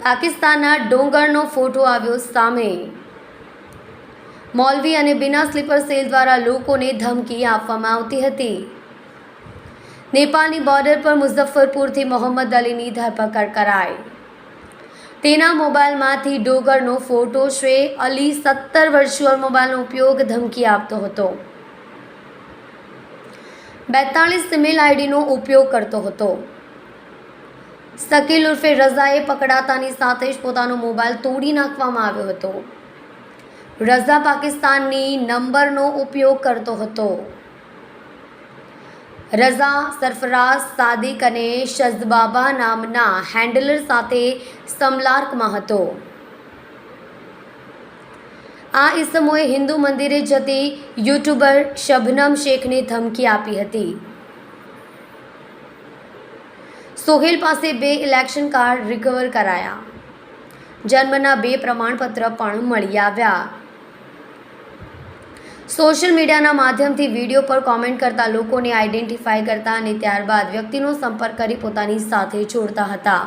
પાકિસ્તાનના ડોંગરનો ફોટો આવ્યો સામે। મૌલવી અને બિના સ્લીપર સેલ દ્વારા લોકોને ધમકી આપવામાં આવતી હતી। નેપાળની બોર્ડર પર મુઝફ્ફરપુરથી મોહમ્મદ અલીની ધરપકડ કરાઈ। તેના મોબાઈલમાંથી ડોગરનો ફોટો છે। અલી 17 વર્ચ્યુઅલ મોબાઈલનો ઉપયોગ ધમકી આપતો હતો। 42 ઈમેલ આઈડીનો ઉપયોગ કરતો હતો। શકીલ ઉર્ફે રઝાએ પકડાતાની સાથે જ પોતાનો મોબાઈલ તોડી નાખવામાં આવ્યો હતો। રઝા પાકિસ્તાનની નંબરનો ઉપયોગ કરતો હતો। રઝા સરફરાઝ સાદિક અને શઝબાબા નામના હેન્ડલર સાથે સંપર્કમાં હતો। આ ઇસમોએ હિન્દુ મંદિરે જતી યુટ્યુબર શબનમ શેખને ધમકી આપી હતી। સોહેલ પાસે 2 ઇલેક્શન કાર્ડ રિકવર કરાયા। જન્મના 2 પ્રમાણપત્ર પણ મળી આવ્યા। સોશિયલ મીડિયાના માધ્યમથી વિડીયો પર કોમેન્ટ કરતા લોકોને આઈડેન્ટિફાઈ કરતા અને ત્યારબાદ વ્યક્તિનો સંપર્ક કરી પોતાની સાથે જોડતા હતા।